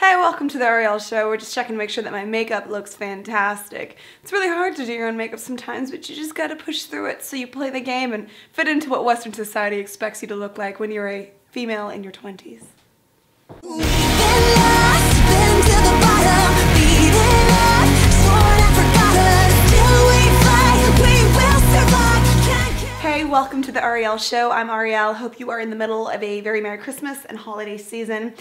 Hey, welcome to the Ariel Show. We're just checking to make sure that my makeup looks fantastic. It's really hard to do your own makeup sometimes, but you just gotta push through it so you play the game and fit into what Western society expects you to look like when you're a female in your 20s. Hey, welcome to the Ariel Show. I'm Ariel. Hope you are in the middle of a very Merry Christmas and holiday season.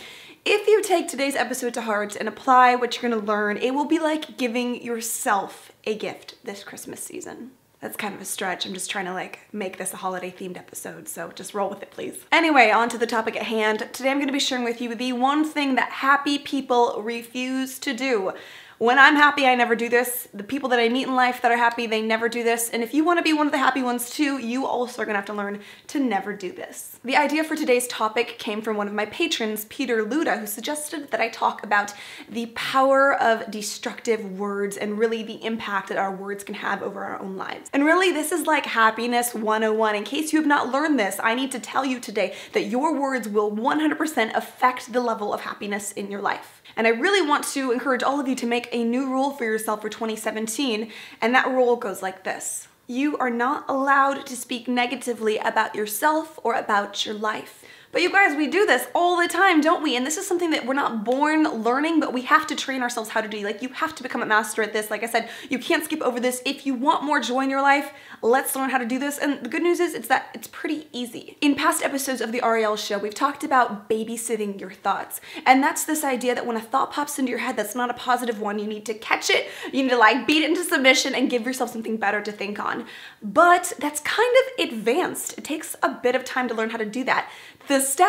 If you take today's episode to heart and apply what you're going to learn, it will be like giving yourself a gift this Christmas season. That's kind of a stretch. I'm just trying to make this a holiday themed episode, so just roll with it, please. Anyway, on to the topic at hand. Today I'm going to be sharing with you the one thing that happy people refuse to do. When I'm happy, I never do this. The people that I meet in life that are happy, they never do this. And if you want to be one of the happy ones too, you also are going to have to learn to never do this. The idea for today's topic came from one of my patrons, Peter Luda, who suggested that I talk about the power of destructive words and really the impact that our words can have over our own lives. And really, this is like happiness 101. In case you have not learned this, I need to tell you today that your words will 100% affect the level of happiness in your life. And I really want to encourage all of you to make a new rule for yourself for 2017, and that rule goes like this. You are not allowed to speak negatively about yourself or about your life. But you guys, we do this all the time, don't we? And this is something that we're not born learning, but we have to train ourselves how to do. Like, you have to become a master at this. Like I said, you can't skip over this. If you want more joy in your life, let's learn how to do this. And the good news is that it's pretty easy. In past episodes of the Ariel Show, we've talked about babysitting your thoughts. And that's this idea that when a thought pops into your head that's not a positive one, you need to catch it, you need to beat it into submission and give yourself something better to think on. But that's kind of advanced. It takes a bit of time to learn how to do that.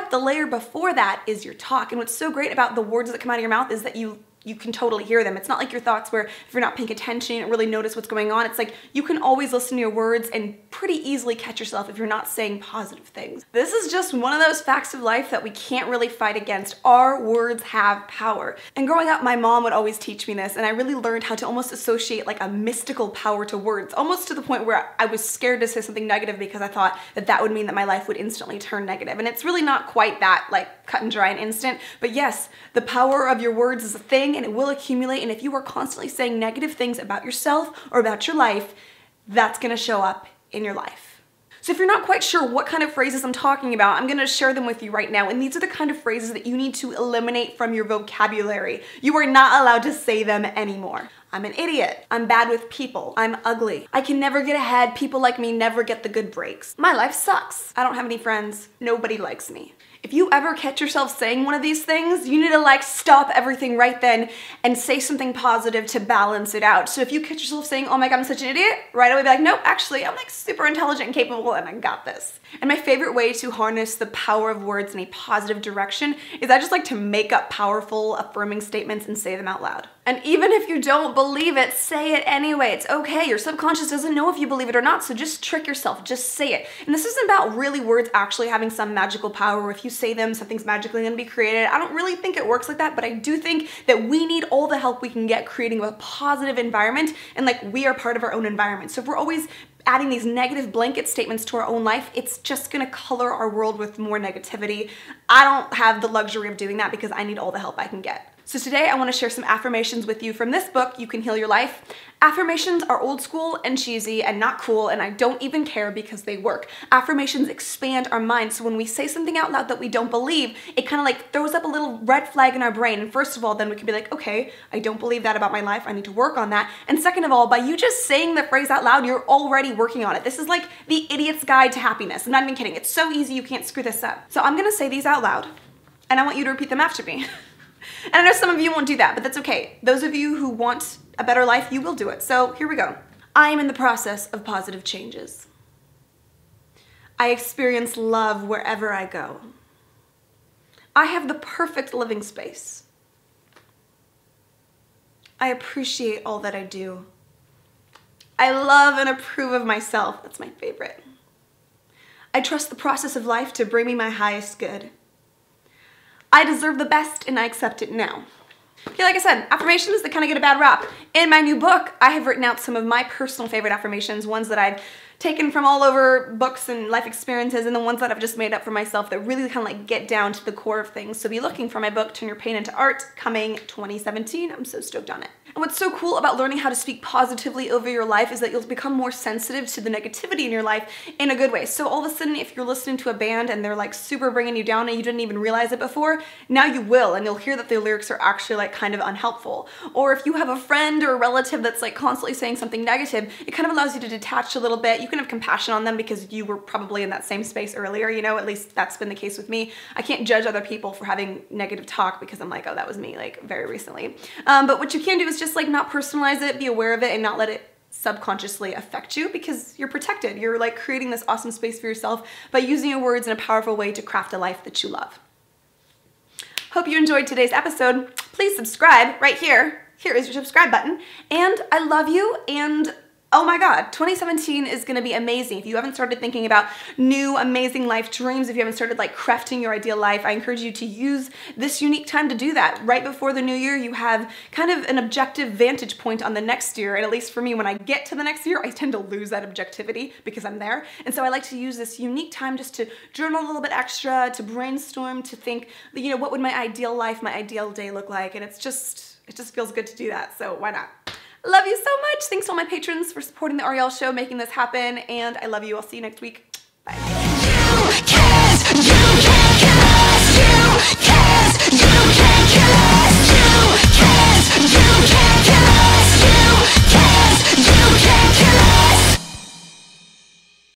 The layer before that is your talk. And what's so great about the words that come out of your mouth is that you can totally hear them. It's not like your thoughts where if you're not paying attention, you don't really notice what's going on. It's like you can always listen to your words and pretty easily catch yourself if you're not saying positive things. This is just one of those facts of life that we can't really fight against. Our words have power. And growing up, my mom would always teach me this, and I really learned how to almost associate like a mystical power to words, almost to the point where I was scared to say something negative because I thought that that would mean that my life would instantly turn negative. And it's really not quite that cut and dry and instant, but yes, the power of your words is a thing, and it will accumulate. And if you are constantly saying negative things about yourself or about your life, that's gonna show up in your life. So if you're not quite sure what kind of phrases I'm talking about, I'm gonna share them with you right now. And these are the kind of phrases that you need to eliminate from your vocabulary. You are not allowed to say them anymore. I'm an idiot. I'm bad with people. I'm ugly. I can never get ahead. People like me never get the good breaks. My life sucks. I don't have any friends. Nobody likes me. If you ever catch yourself saying one of these things, you need to stop everything right then and say something positive to balance it out. So if you catch yourself saying, oh my God, I'm such an idiot, right away be like, nope, actually, I'm super intelligent and capable and I got this. And my favorite way to harness the power of words in a positive direction is I just like to make up powerful, affirming statements and say them out loud. And even if you don't believe it, say it anyway. It's okay. Your subconscious doesn't know if you believe it or not, so just trick yourself. Just say it. And this isn't about really words actually having some magical power where if you say them, something's magically going to be created. I don't really think it works like that, but I do think that we need all the help we can get creating a positive environment, and we are part of our own environment. So if we're always adding these negative blanket statements to our own life, it's just gonna color our world with more negativity. I don't have the luxury of doing that because I need all the help I can get. So today I want to share some affirmations with you from this book, You Can Heal Your Life. Affirmations are old school and cheesy and not cool, and I don't even care because they work. Affirmations expand our mind, so when we say something out loud that we don't believe, it kind of throws up a little red flag in our brain. And first of all, then we can be like, okay, I don't believe that about my life. I need to work on that. And second of all, by you just saying the phrase out loud, you're already working on it. This is like the idiot's guide to happiness. I'm not even kidding. It's so easy, you can't screw this up. So I'm gonna say these out loud, and I want you to repeat them after me. And I know some of you won't do that, but that's okay. Those of you who want a better life, you will do it. So here we go. I am in the process of positive changes. I experience love wherever I go. I have the perfect living space. I appreciate all that I do. I love and approve of myself. That's my favorite. I trust the process of life to bring me my highest good. I deserve the best and I accept it now. Okay, like I said, affirmations, they kind of get a bad rap. In my new book, I have written out some of my personal favorite affirmations, ones that I've taken from all over books and life experiences, and the ones that I've just made up for myself that really kind of like get down to the core of things. So be looking for my book, Turn Your Pain into Art, coming 2017. I'm so stoked on it. And what's so cool about learning how to speak positively over your life is that you'll become more sensitive to the negativity in your life in a good way. So all of a sudden, if you're listening to a band and they're like super bringing you down and you didn't even realize it before, now you will, and you'll hear that their lyrics are actually like kind of unhelpful. Or if you have a friend or a relative that's like constantly saying something negative, it kind of allows you to detach a little bit. You can have compassion on them because you were probably in that same space earlier, you know, at least that's been the case with me. I can't judge other people for having negative talk because I'm like, oh, that was me like very recently. But what you can do is just like not personalize it, be aware of it, and not let it subconsciously affect you because you're protected. You're like creating this awesome space for yourself by using your words in a powerful way to craft a life that you love. Hope you enjoyed today's episode. Please subscribe right here. Here is your subscribe button. And I love you, and oh my God, 2017 is gonna be amazing. If you haven't started thinking about new amazing life dreams, if you haven't started like crafting your ideal life, I encourage you to use this unique time to do that. Right before the new year, you have kind of an objective vantage point on the next year. And at least for me, when I get to the next year, I tend to lose that objectivity because I'm there. And so I like to use this unique time just to journal a little bit extra, to brainstorm, to think, you know, what would my ideal life, my ideal day look like? And it just feels good to do that. So why not? Love you so much. Thanks to all my patrons for supporting the Arielle Show, making this happen, and I love you. I'll see you next week. Bye.